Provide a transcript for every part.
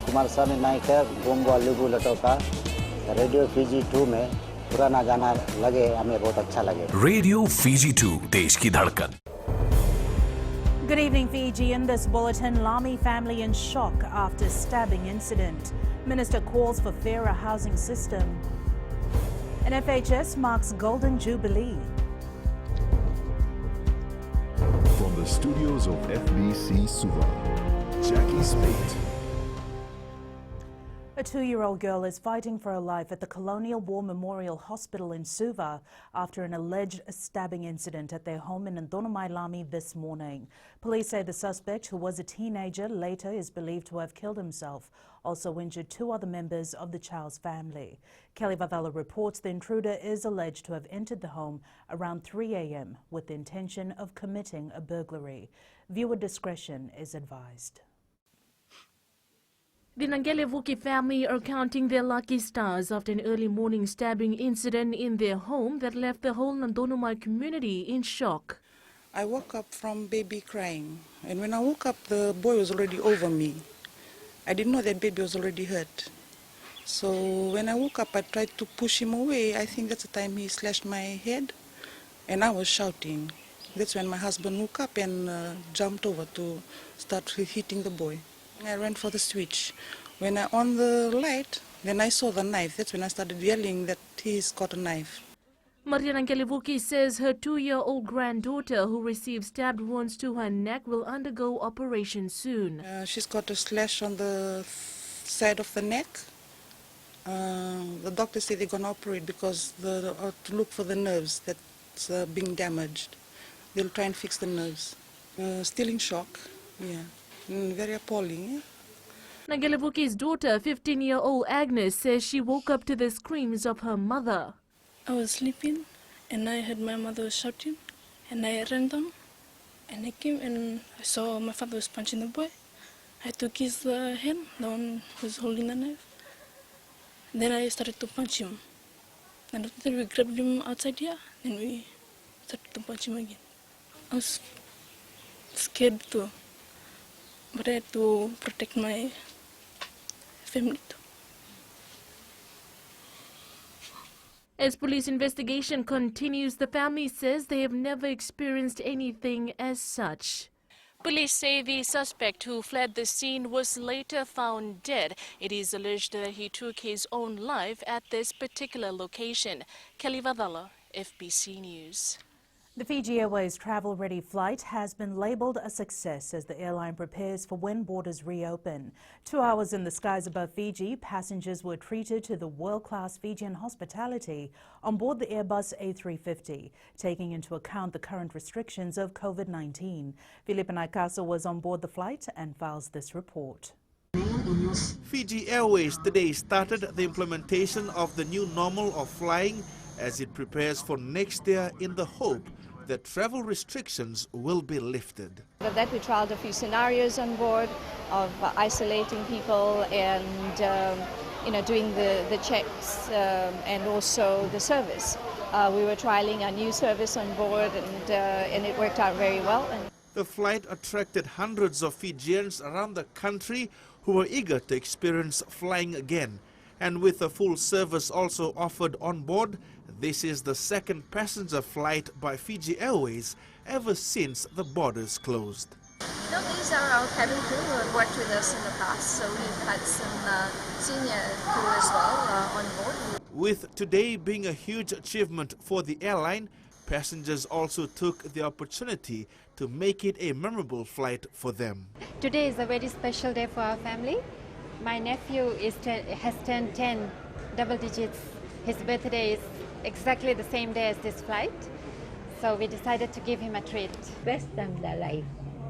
कुमार स्वामी नायक गोंगो लुगु लटोका radio Fiji 2 में पुराना गाना लगे, हमें बहुत अच्छा लगे। रेडियो फीजी 2 देश की धड़कन। Good evening, Fiji. In this bulletin, Lamy family in shock after stabbing incident. Minister calls for fairer housing system. And FHS marks Golden Jubilee. From the studios of FBC Suva, Jackie Spate. A 2-year-old girl is fighting for her life at the Colonial War Memorial Hospital in Suva after an alleged stabbing incident at their home in Ndonomai Lamy this morning. Police say the suspect, who was a teenager, later is believed to have killed himself, also injured 2 other members of the child's family. Kelly Vavala reports the intruder is alleged to have entered the home around 3 a.m. with the intention of committing a burglary. Viewer discretion is advised. The Nangelevuki family are counting their lucky stars after an early morning stabbing incident in their home that left the whole Nandonumai community in shock. I woke up from baby crying, and when I woke up, the boy was already over me. I didn't know that baby was already hurt. So when I woke up, I tried to push him away. I think that's the time he slashed my head, and I was shouting. That's when my husband woke up and jumped over to start hitting the boy. I ran for the switch. When I on the light, then I saw the knife. That's when I started yelling that he's got a knife. Maria Nangelevuki says her 2-year-old granddaughter, who received stabbed wounds to her neck, will undergo operation soon. She's got a slash on the side of the neck. The doctors say they're going to operate because to look for the nerves that's being damaged. They'll try and fix the nerves. Still in shock, yeah. Very appalling. Nangelevuki's daughter, 15-year-old Agnes, says she woke up to the screams of her mother. I was sleeping and I heard my mother was shouting, and I ran down and I came and I saw my father was punching the boy. I took his hand, the one who's holding the knife. Then I started to punch him. And after we grabbed him outside here, and we started to punch him again. I was scared too, but I had to protect my family too. As police investigation continues, the family says they have never experienced anything as such. Police say the suspect who fled the scene was later found dead. It is alleged that he took his own life at this particular location. Kelly Vadala, FBC News. The Fiji Airways travel-ready flight has been labelled a success as the airline prepares for when borders reopen. 2 hours in the skies above Fiji, passengers were treated to the world-class Fijian hospitality on board the Airbus A350, taking into account the current restrictions of COVID-19. Felipe Naikaso was on board the flight and files this report. Fiji Airways today started the implementation of the new normal of flying as it prepares for next year in the hope that travel restrictions will be lifted. Of that, we trialled a few scenarios on board of isolating people and doing the checks and also the service. We were trialling a new service on board and it worked out very well. The flight attracted hundreds of Fijians around the country who were eager to experience flying again. And with a full service also offered on board, this is the second passenger flight by Fiji Airways ever since the borders closed. No, these are our cabin crew who have worked with us in the past, so we've had some senior crew as well on board. With today being a huge achievement for the airline, passengers also took the opportunity to make it a memorable flight for them. Today is a very special day for our family. My nephew has turned 10, double digits. His birthday is exactly the same day as this flight. So we decided to give him a treat. Best time in their life,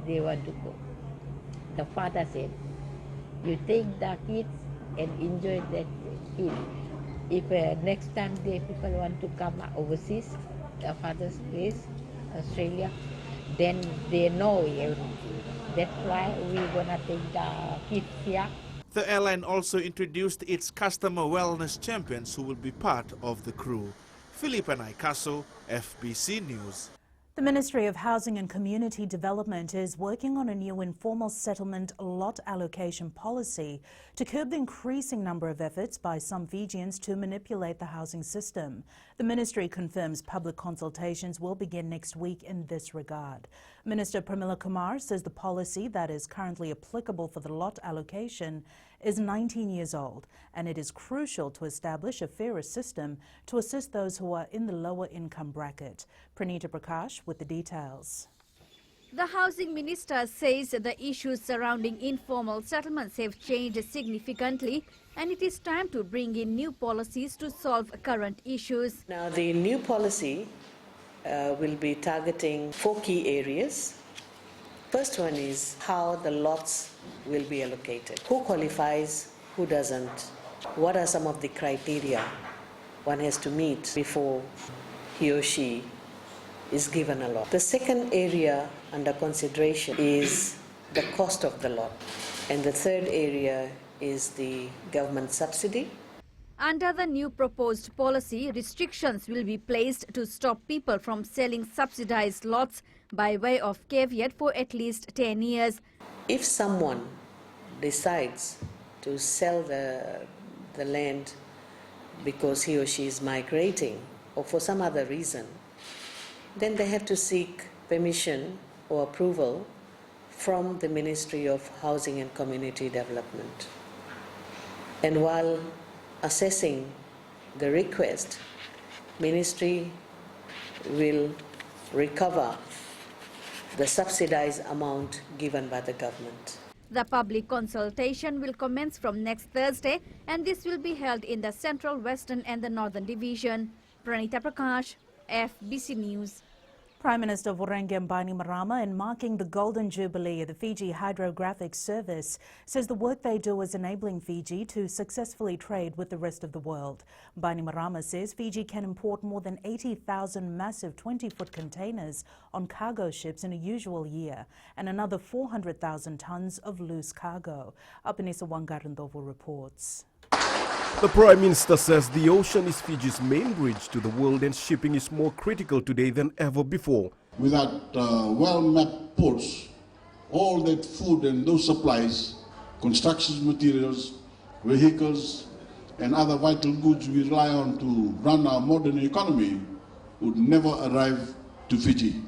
they want to go. The father said, you take the kids and enjoy that kid. If next time people want to come overseas, the father's place, Australia, then they know everything. That's why we're gonna take the kids here. The airline also introduced its customer wellness champions who will be part of the crew. Felipe Naikaso, FBC News. The Ministry of Housing and Community Development is working on a new informal settlement lot allocation policy to curb the increasing number of efforts by some Fijians to manipulate the housing system. The ministry confirms public consultations will begin next week in this regard. Minister Pramila Kumar says the policy that is currently applicable for the lot allocation is 19 years old, and it is crucial to establish a fairer system to assist those who are in the lower income bracket. Pranita Prakash with the details. The Housing Minister says the issues surrounding informal settlements have changed significantly, and it is time to bring in new policies to solve current issues. Now, the new policy will be targeting 4 key areas. First one is how the lots will be allocated. Who qualifies, who doesn't? What are some of the criteria one has to meet before he or she is given a lot? The second area under consideration is the cost of the lot. And the third area is the government subsidy. Under the new proposed policy, restrictions will be placed to stop people from selling subsidized lots by way of caveat for at least 10 years. If someone decides to sell the land because he or she is migrating or for some other reason, then they have to seek permission or approval from the Ministry of Housing and Community Development. And while assessing the request, Ministry will recover the subsidized amount given by the government. The public consultation will commence from next Thursday, and this will be held in the Central, Western and the Northern Division. Pranita Prakash, FBC News. Prime Minister Voreqe Bainimarama, in marking the Golden Jubilee of the Fiji Hydrographic Service, says the work they do is enabling Fiji to successfully trade with the rest of the world. Bainimarama says Fiji can import more than 80,000 massive 20-foot containers on cargo ships in a usual year, and another 400,000 tons of loose cargo. Apanisa Wangarandovo reports. The Prime Minister says the ocean is Fiji's main bridge to the world and shipping is more critical today than ever before. Without well-mapped ports, all that food and those supplies, construction materials, vehicles and other vital goods we rely on to run our modern economy would never arrive to Fiji.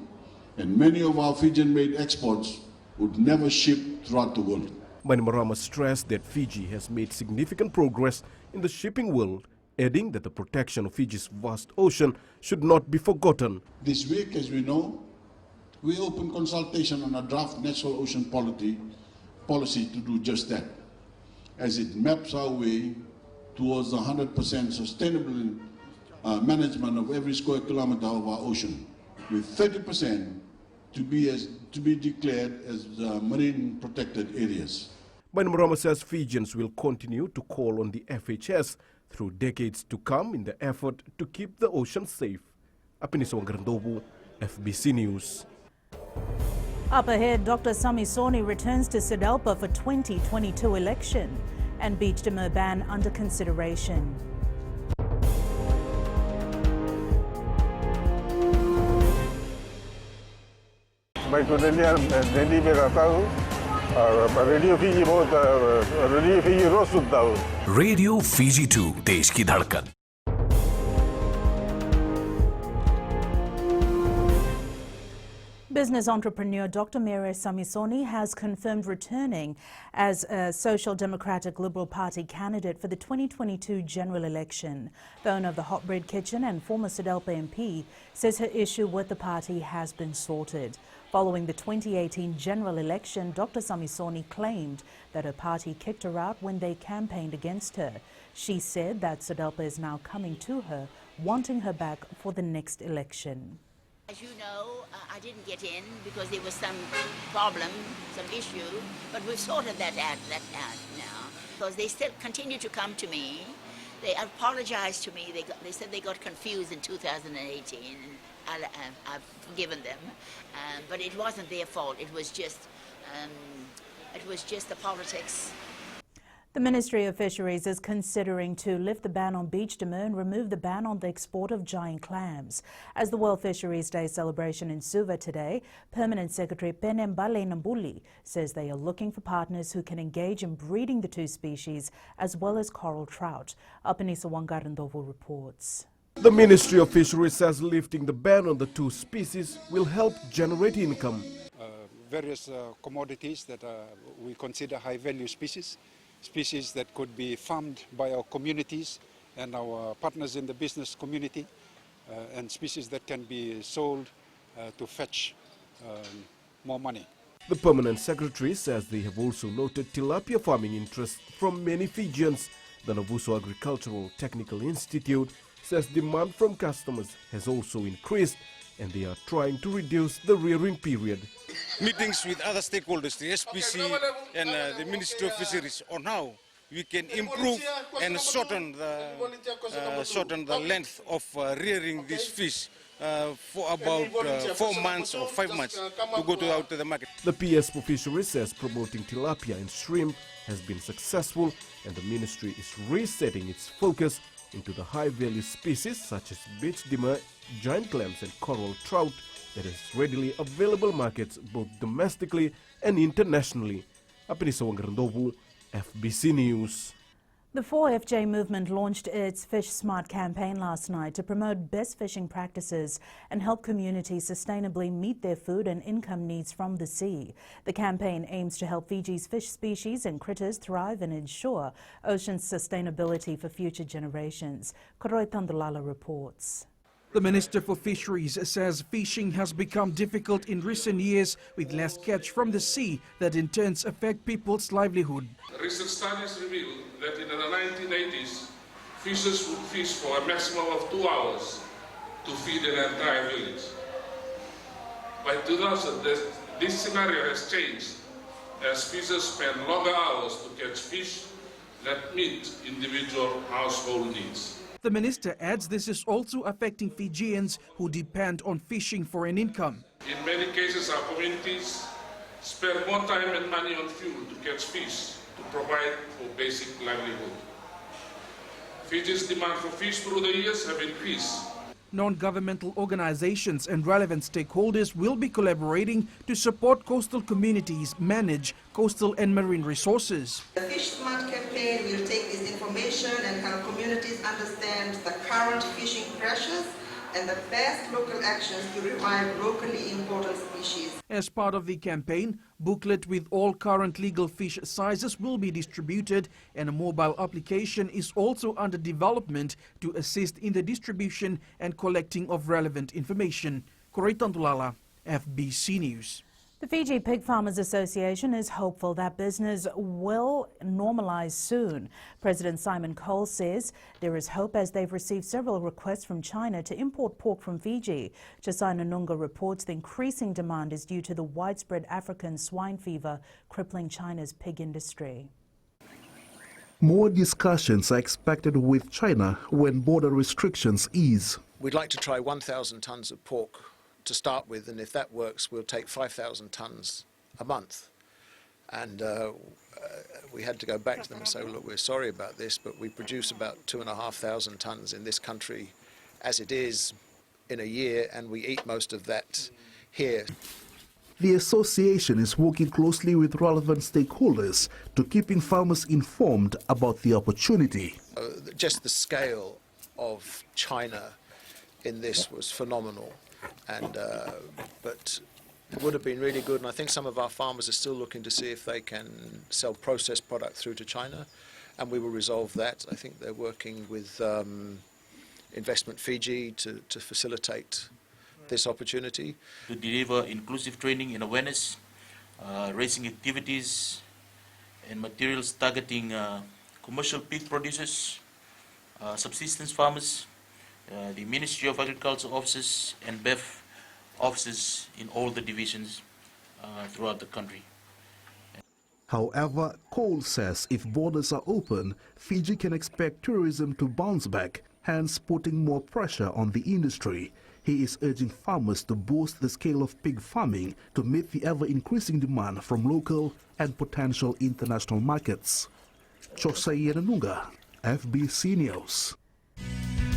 And many of our Fijian-made exports would never ship throughout the world. Bainimarama stressed that Fiji has made significant progress in the shipping world, adding that the protection of Fiji's vast ocean should not be forgotten. This week, as we know, we opened consultation on a draft national ocean policy to do just that, as it maps our way towards 100% sustainable management of every square kilometer of our ocean, with 30% to be declared as marine protected areas. Bainimarama says Fijians will continue to call on the FHS through decades to come in the effort to keep the ocean safe. Apanisa Wangarandovo, FBC News. Up ahead, Dr. Samisoni returns to Sidelpa for 2022 election, and beach demur ban under consideration. Baik, jadi mereka tahu radio Fiji बहुत radio Fiji रोज सुनता हूँ. Radio Fiji 2 देश की धड़कन. Business entrepreneur Dr. Mary Samisoni has confirmed returning as a Social Democratic Liberal Party candidate for the 2022 general election. The owner of the Hot Bread Kitchen and former Sidelpa MP says her issue with the party has been sorted. Following the 2018 general election, Dr. Samisoni claimed that her party kicked her out when they campaigned against her. She said that Sidelpa is now coming to her, wanting her back for the next election. As you know, I didn't get in because there was some problem, some issue, but we've sorted that out now. Because they still continue to come to me. They apologized to me. They said they got confused in 2018. I've forgiven them, but it wasn't their fault. It was just the politics. The Ministry of Fisheries is considering to lift the ban on beach demur and remove the ban on the export of giant clams. As the World Fisheries Day celebration in Suva today, Permanent Secretary Penembale Nambuli says they are looking for partners who can engage in breeding the two species as well as coral trout. Apanisa Wangarandovo reports. The Ministry of Fisheries says lifting the ban on the two species will help generate income. Various commodities that we consider high-value species that could be farmed by our communities and our partners in the business community, and species that can be sold to fetch more money. The Permanent Secretary says they have also noted tilapia farming interest from many Fijians. The Navuso Agricultural Technical Institute says demand from customers has also increased and they are trying to reduce the rearing period. Meetings with other stakeholders, the SPC and the Ministry of Fisheries, on how we can improve and shorten the length of rearing these fish for about 4 months or 5 months to go out to the market. The PS for Fisheries says promoting tilapia and shrimp has been successful and the ministry is resetting its focus into the high-value species such as beach demur, giant clams and coral trout that is readily available markets both domestically and internationally. Apanisa Wangarandovu, FBC News. The 4FJ movement launched its Fish Smart campaign last night to promote best fishing practices and help communities sustainably meet their food and income needs from the sea. The campaign aims to help Fiji's fish species and critters thrive and ensure ocean sustainability for future generations. Koroi Tandulala reports. The Minister for Fisheries says fishing has become difficult in recent years with less catch from the sea that in turn affect people's livelihood. Recent studies reveal that in the 1980s, fishers would fish for a maximum of 2 hours to feed an entire village. By 2000, this scenario has changed as fishers spend longer hours to catch fish that meet individual household needs. The minister adds this is also affecting Fijians who depend on fishing for an income. In many cases, our communities spend more time and money on fuel to catch fish to provide for basic livelihood. Fiji's demand for fish through the years have increased. Non-governmental organizations and relevant stakeholders will be collaborating to support coastal communities manage coastal and marine resources. The Fish Smart campaign will take this information and help communities understand the current fishing pressures and the best local actions to revive locally important species. As part of the campaign, booklet with all current legal fish sizes will be distributed and a mobile application is also under development to assist in the distribution and collecting of relevant information. Koroi Tandulala, FBC News. The Fiji Pig Farmers Association is hopeful that business will normalise soon. President Simon Cole says there is hope as they've received several requests from China to import pork from Fiji. Josai Nunga reports the increasing demand is due to the widespread African swine fever crippling China's pig industry. More discussions are expected with China when border restrictions ease. We'd like to try 1,000 tonnes of pork to start with, and if that works, we'll take 5,000 tonnes a month. And we had to go back to them and say, well, look, we're sorry about this, but we produce about 2,500 tonnes in this country as it is in a year, and we eat most of that here. The association is working closely with relevant stakeholders to keeping farmers informed about the opportunity. Just the scale of China in this was phenomenal. And but it would have been really good, and I think some of our farmers are still looking to see if they can sell processed product through to China, and we will resolve that. I think they're working with Investment Fiji to facilitate this opportunity. To deliver inclusive training and awareness, raising activities and materials targeting commercial pig producers, subsistence farmers, the Ministry of Agriculture offices and BEF offices in all the divisions throughout the country. However, Cole says if borders are open, Fiji can expect tourism to bounce back, hence putting more pressure on the industry. He is urging farmers to boost the scale of pig farming to meet the ever-increasing demand from local and potential international markets. Chosai Yenanunga, FBC News.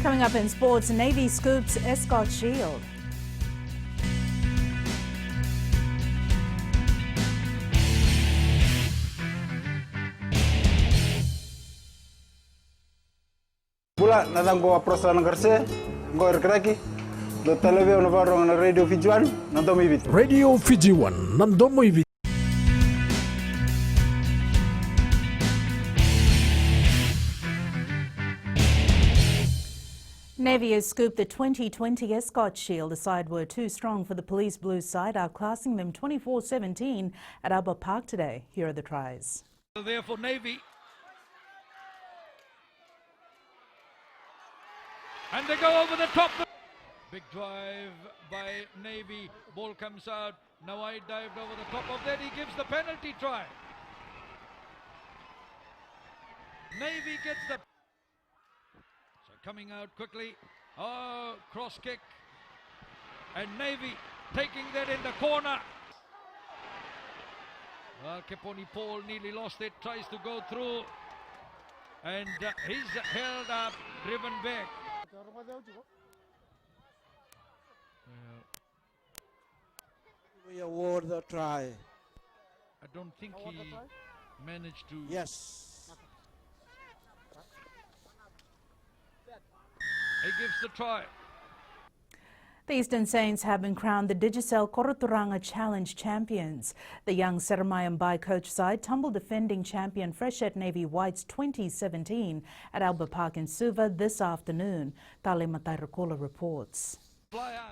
Coming up in sports, Navy scoops Escort Shield. Pula natang ko apros lang kerse, ko erkraki. Do televisi ono varong na radio Fiji 1 nandomo ibit. Radio Fiji 1 nandomo ibit. Navy has scooped the 2020 Escort Shield. The side were too strong for the police blue side, outclassing them 24-17 at Albert Park today. Here are the tries. There for Navy. And they go over the top. Big drive by Navy. Ball comes out. Nawai dived over the top of that. He gives the penalty try. Navy gets the... So coming out quickly. Oh, cross kick. And Navy taking that in the corner. Well, Keponi Paul nearly lost it. Tries to go through. And he's held up, driven back. We award the try. I don't think he managed to... Yes. He gives the try. The Eastern Saints have been crowned the Digicel Koroturanga Challenge champions. The young Seremayan coach side tumbled defending champion Freshet Navy Whites 2017 at Albert Park in Suva this afternoon. Tale Matairukola reports.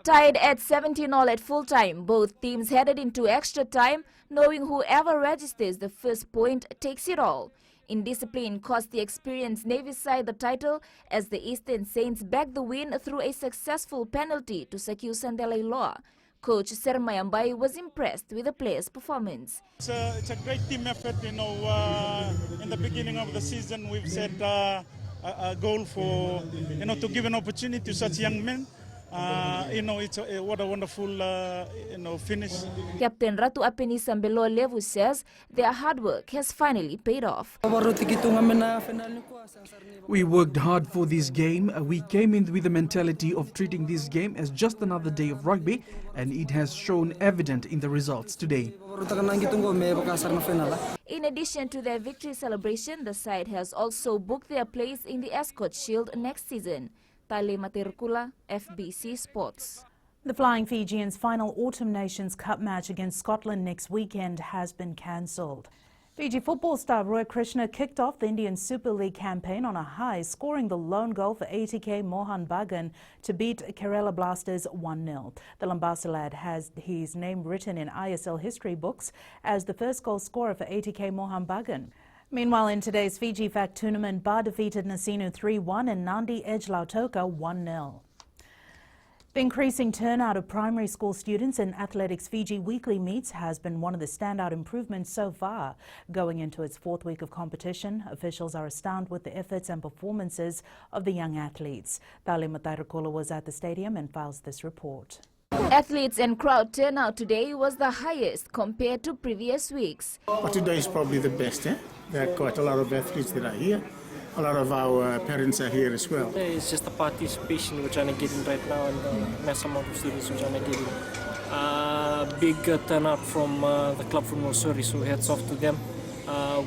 Tied at 17-all at full-time, both teams headed into extra time, knowing whoever registers the first point takes it all. Indiscipline cost the experienced Navy side the title as the Eastern Saints backed the win through a successful penalty to secure Sandele Law. Coach Sermayambai was impressed with the players' performance. It's a great team effort. In the beginning of the season, we've set a goal for, to give an opportunity to such young men. It's what a wonderful, finish. Captain Ratu Apeni Sambelo Levu says their hard work has finally paid off. We worked hard for this game. We came in with the mentality of treating this game as just another day of rugby, and it has shown evident in the results today. In addition to their victory celebration, the side has also booked their place in the Escort Shield next season. Tale Materkula, FBC Sports. The Flying Fijians' final Autumn Nations Cup match against Scotland next weekend has been cancelled. Fiji football star Roy Krishna kicked off the Indian Super League campaign on a high, scoring the lone goal for ATK Mohan Bagan to beat Kerala Blasters 1-0. The Lambasa lad has his name written in ISL history books as the first goal scorer for ATK Mohan Bagan. Meanwhile, in today's Fiji Fact tournament, Bar defeated Nasinu 3-1 and Nandi edged Lautoka 1-0. The increasing turnout of primary school students in Athletics Fiji weekly meets has been one of the standout improvements so far. Going into its fourth week of competition, officials are astounded with the efforts and performances of the young athletes. Tale Matairukola was at the stadium and files this report. Athletes and crowd turnout today was the highest compared to previous weeks. But today is probably the best. There are quite a lot of athletes that are here. A lot of our parents are here as well. It's just the participation we're trying to get in right now, and the mass amount of students we're trying to get in. Big turnout from the club from Osori, so hats off to them.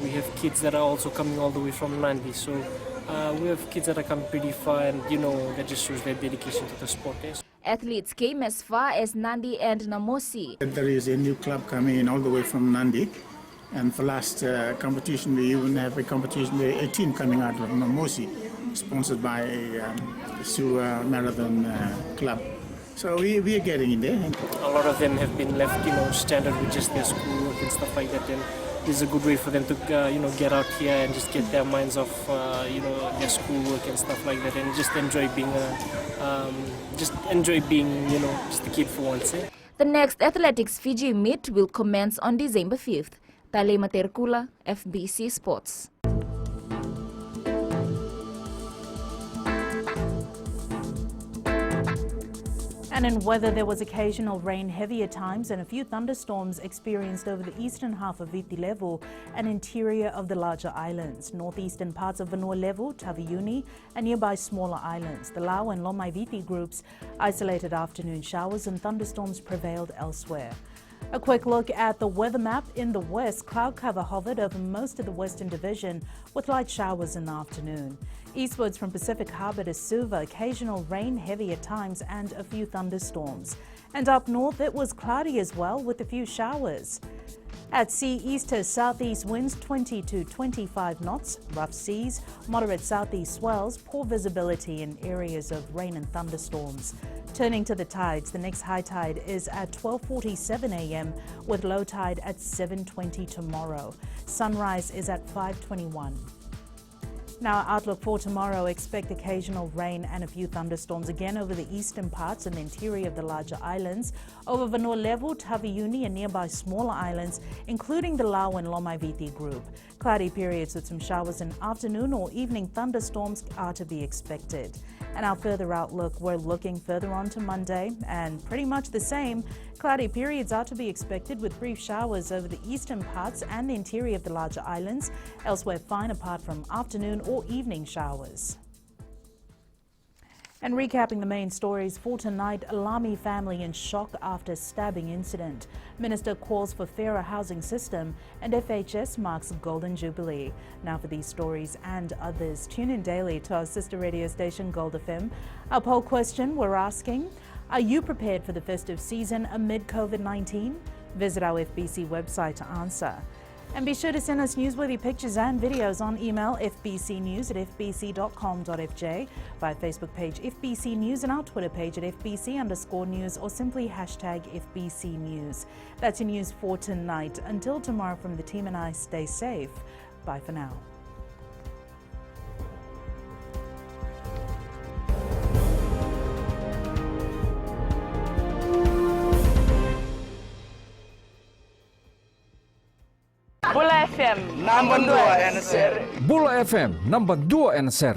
We have kids that are also coming all the way from Nandi, so we have kids that are coming pretty far, and that just shows their dedication to the sport. Athletes came as far as Nandi and Namosi. There is a new club coming in all the way from Nandi, and for last competition we even have a competition with a team coming out of Namosi, sponsored by a Suva Marathon club. So we are getting in there. A lot of them have been left, standard with just their schoolwork and stuff like that. And this is a good way for them to, get out here and just get their minds off, their schoolwork and stuff like that, and just enjoy being, just a kid for once. The next Athletics Fiji meet will commence on December 5th. Tale Materkula, FBC Sports. And in weather, there was occasional rain, heavier times and a few thunderstorms experienced over the eastern half of Viti Level and interior of the larger islands, northeastern parts of Vanua Level, Taveuni and nearby smaller islands. The Lau and Lomai Viti groups, isolated afternoon showers and thunderstorms prevailed elsewhere. A quick look at the weather map. In the west, cloud cover hovered over most of the western division with light showers in the afternoon. Eastwards from Pacific Harbour to Suva, occasional rain, heavy at times and a few thunderstorms. And up north it was cloudy as well with a few showers. At sea, east to southeast winds 20 to 25 knots, rough seas, moderate southeast swells, poor visibility in areas of rain and thunderstorms. Turning to the tides, the next high tide is at 12:47 a.m. with low tide at 7:20 tomorrow. Sunrise is at 5:21. Now, outlook for tomorrow, expect occasional rain and a few thunderstorms again over the eastern parts and the interior of the larger islands, over Vanua Level, Taveuni and nearby smaller islands, including the Lau and Lomai Viti group. Cloudy periods with some showers in afternoon or evening thunderstorms are to be expected. And our further outlook, we're looking further on to Monday and pretty much the same. Cloudy periods are to be expected with brief showers over the eastern parts and the interior of the larger islands. Elsewhere, fine apart from afternoon or evening showers. And recapping the main stories for tonight, Lami family in shock after stabbing incident. Minister calls for fairer housing system and FHS marks Golden Jubilee. Now for these stories and others, tune in daily to our sister radio station Gold FM. Our poll question, we're asking, are you prepared for the festive season amid COVID-19? Visit our FBC website to answer. And be sure to send us newsworthy pictures and videos on email fbcnews@fbc.com.fj, via Facebook page FBC News and our Twitter page at FBC_news or simply hashtag FBC News. That's your news for tonight. Until tomorrow from the team and I, stay safe. Bye for now. Bula FM number 2 NSR. Bula FM number 2 NSR.